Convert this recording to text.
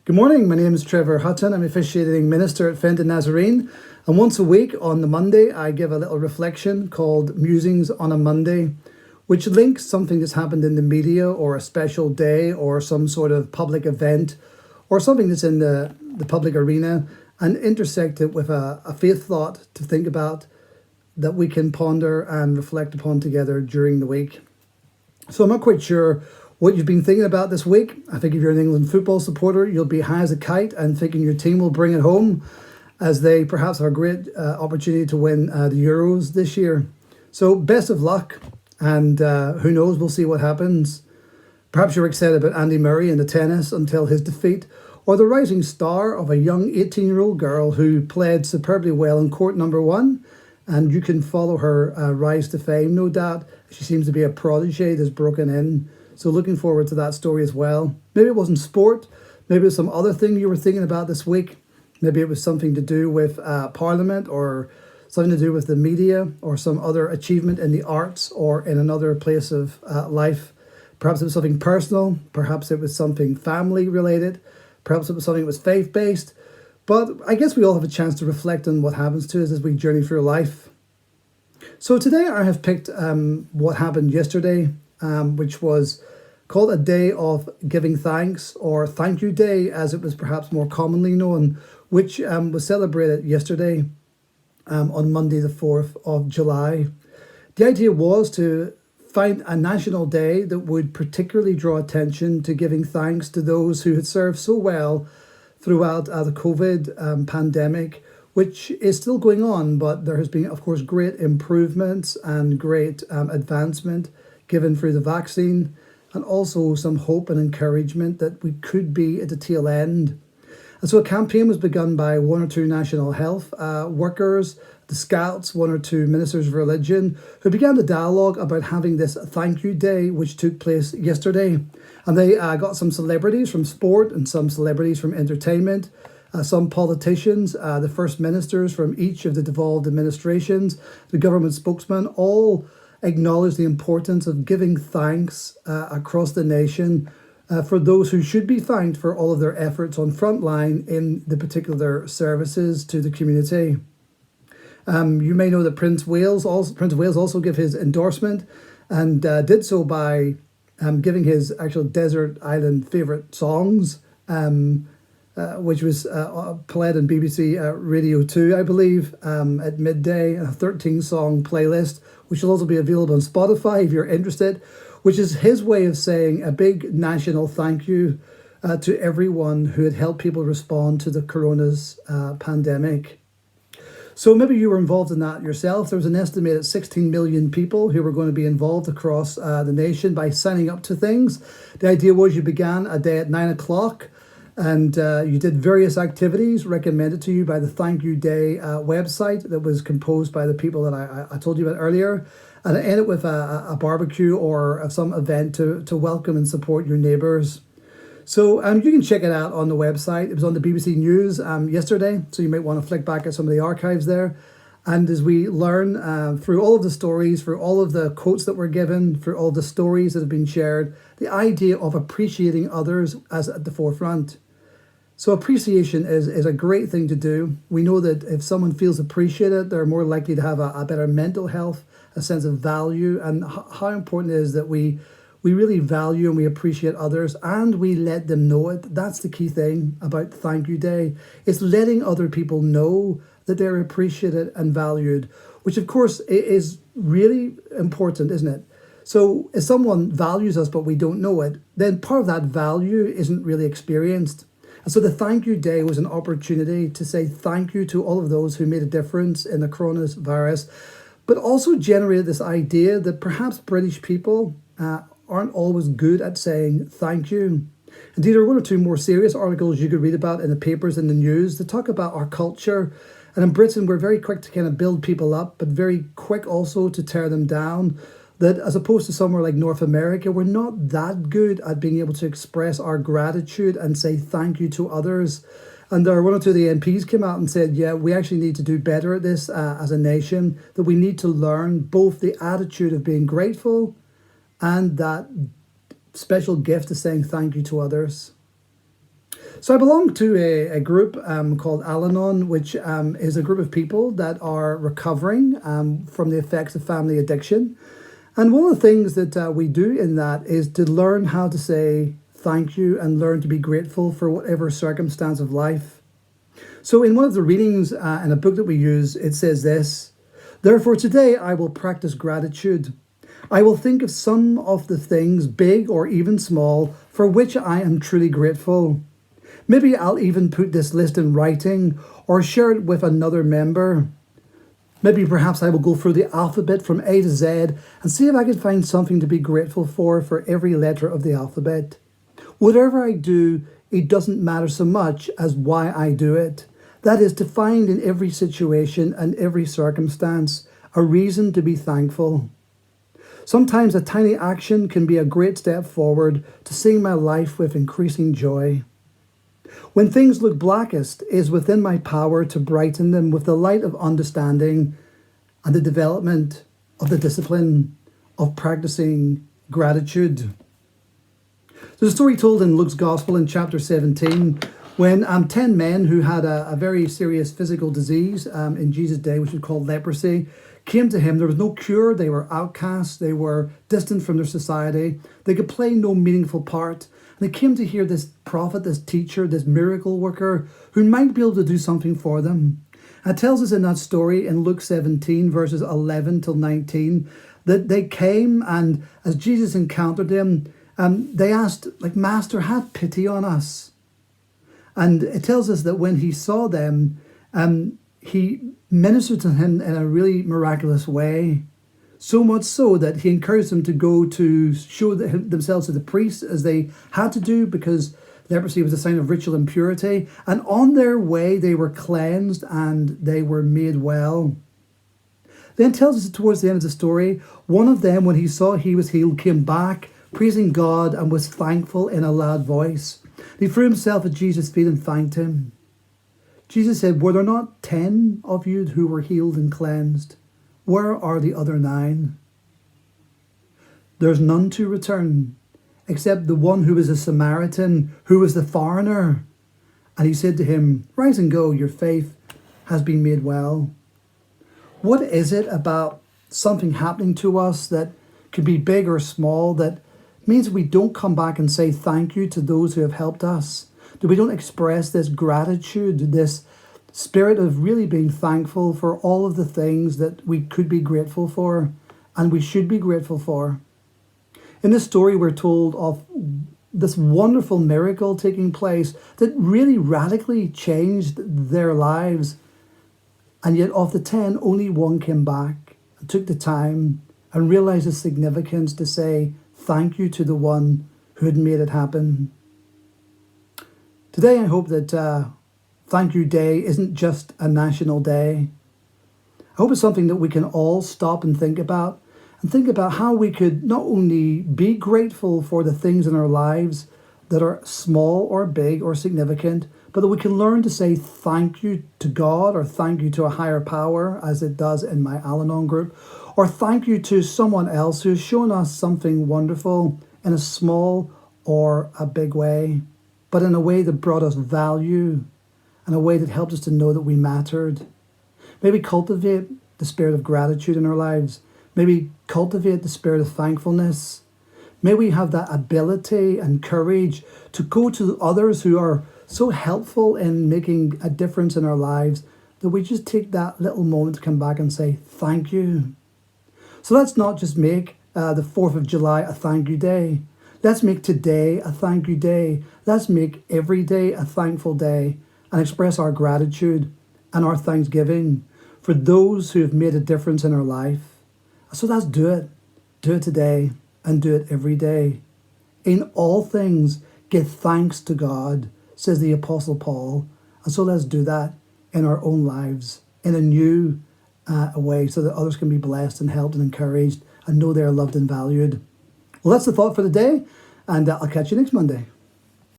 Good morning, my name is Trevor Hutton. I'm officiating minister at Fenton Nazarene, and once a week on the Monday I give a little reflection called Musings on a Monday, which links something that's happened in the media or a special day or some sort of public event or something that's in the public arena and intersect it with a faith thought to think about that we can ponder and reflect upon together during the week. So I'm not quite sure what you've been thinking about this week. I think if you're an England football supporter, you'll be high as a kite and thinking your team will bring it home as they perhaps have a great opportunity to win the Euros this year. So best of luck, and who knows, we'll see what happens. Perhaps you're excited about Andy Murray in the tennis until his defeat, or the rising star of a young 18-year-old girl who played superbly well in court number one, and you can follow her rise to fame, no doubt. She seems to be a prodigy that's broken in. So looking forward to that story as well. Maybe it wasn't sport. Maybe it was some other thing you were thinking about this week. Maybe it was something to do with Parliament or something to do with the media or some other achievement in the arts or in another place of life. Perhaps it was something personal. Perhaps it was something family related. Perhaps it was something that was faith-based. But I guess we all have a chance to reflect on what happens to us as we journey through life. So today I have picked what happened yesterday, which was called a day of giving thanks, or thank you day as it was perhaps more commonly known, which was celebrated yesterday on Monday the 4th of July. The idea was to find a national day that would particularly draw attention to giving thanks to those who had served so well throughout the COVID pandemic, which is still going on, but there has been, of course, great improvements and great advancement given through the vaccine, and also some hope and encouragement that we could be at the tail end. And so a campaign was begun by one or two national health workers, the Scouts, one or two ministers of religion, who began the dialogue about having this thank you day, which took place yesterday. And they got some celebrities from sport and some celebrities from entertainment, some politicians, the first ministers from each of the devolved administrations, the government spokesman, all acknowledge the importance of giving thanks across the nation for those who should be thanked for all of their efforts on front line in the particular services to the community. You may know that Prince of Wales also gave his endorsement and did so by giving his actual desert island favourite songs, which was played on BBC Radio 2, I believe, at midday, a 13-song playlist, which will also be available on Spotify if you're interested, which is his way of saying a big national thank you to everyone who had helped people respond to the corona's pandemic. So maybe you were involved in that yourself. There was an estimated 16 million people who were going to be involved across the nation by signing up to things. The idea was you began a day at 9 o'clock, and you did various activities recommended to you by the Thank You Day website that was composed by the people that I told you about earlier. And it ended with a barbecue or some event to welcome and support your neighbours. So you can check it out on the website. It was on the BBC News yesterday, so you might want to flick back at some of the archives there. And as we learn through all of the stories, through all of the quotes that were given, through all the stories that have been shared, the idea of appreciating others as at the forefront. So appreciation is a great thing to do. We know that if someone feels appreciated, they're more likely to have a better mental health, a sense of value, and how important it is that we really value and we appreciate others and we let them know it. That's the key thing about Thank You Day. It's letting other people know that they're appreciated and valued, which of course is really important, isn't it? So if someone values us but we don't know it, then part of that value isn't really experienced. And so the Thank You Day was an opportunity to say thank you to all of those who made a difference in the coronavirus, but also generated this idea that perhaps British people aren't always good at saying thank you. Indeed, there are one or two more serious articles you could read about in the papers and the news that talk about our culture. And in Britain, we're very quick to kind of build people up, but very quick also to tear them down. That as opposed to somewhere like North America, we're not that good at being able to express our gratitude and say thank you to others. And there are one or two of the MPs came out and said, yeah, we actually need to do better at this as a nation, that we need to learn both the attitude of being grateful and that special gift of saying thank you to others. So I belong to a group called Al-Anon, which is a group of people that are recovering from the effects of family addiction. And one of the things that we do in that is to learn how to say thank you and learn to be grateful for whatever circumstance of life. So in one of the readings in a book that we use, it says this: "Therefore today I will practice gratitude. I will think of some of the things, big or even small, for which I am truly grateful. Maybe I'll even put this list in writing or share it with another member. Maybe perhaps I will go through the alphabet from A to Z and see if I can find something to be grateful for every letter of the alphabet. Whatever I do, it doesn't matter so much as why I do it. That is, to find in every situation and every circumstance a reason to be thankful. Sometimes a tiny action can be a great step forward to seeing my life with increasing joy. When things look blackest, it is within my power to brighten them with the light of understanding and the development of the discipline of practicing gratitude." There's a story told in Luke's Gospel in chapter 17 when 10 men who had a very serious physical disease in Jesus' day, which was called leprosy, came to him. There was no cure. They were outcasts. They were distant from their society. They could play no meaningful part. And they came to hear this prophet, this teacher, this miracle worker who might be able to do something for them. And it tells us in that story in Luke 17, verses 11 till 19, that they came, and as Jesus encountered them, they asked, like, "Master, have pity on us." And it tells us that when he saw them, he ministered to him in a really miraculous way. So much so that he encouraged them to go to show themselves to the priests, as they had to do, because leprosy was a sign of ritual impurity. And on their way, they were cleansed and they were made well. Then it tells us towards the end of the story, one of them, when he saw he was healed, came back, praising God, and was thankful in a loud voice. He threw himself at Jesus' feet and thanked him. Jesus said, "Were there not 10 of you who were healed and cleansed? Where are the other 9? There's none to return, except the one who was a Samaritan, who was the foreigner." And he said to him, "Rise and go, your faith has been made well." What is it about something happening to us that could be big or small that means we don't come back and say thank you to those who have helped us? That we don't express this gratitude, this spirit of really being thankful for all of the things that we could be grateful for and we should be grateful for? In this story, we're told of this wonderful miracle taking place that really radically changed their lives. And yet of the 10, only one came back and took the time and realized the significance to say thank you to the one who had made it happen. Today, I hope that Thank You Day isn't just a national day. I hope it's something that we can all stop and think about how we could not only be grateful for the things in our lives that are small or big or significant, but that we can learn to say thank you to God, or thank you to a higher power, as it does in my Al-Anon group, or thank you to someone else who's shown us something wonderful in a small or a big way, but in a way that brought us value, in a way that helped us to know that we mattered. Maybe cultivate the spirit of gratitude in our lives. Maybe cultivate the spirit of thankfulness. May we have that ability and courage to go to others who are so helpful in making a difference in our lives, that we just take that little moment to come back and say thank you. So let's not just make the 4th of July a thank you day. Let's make today a thank you day. Let's make every day a thankful day and express our gratitude and our thanksgiving for those who have made a difference in our life. So let's do it. Do it today and do it every day. In all things, give thanks to God, says the Apostle Paul. And so let's do that in our own lives in a new way, so that others can be blessed and helped and encouraged and know they're loved and valued. Well, that's the thought for the day, and I'll catch you next Monday.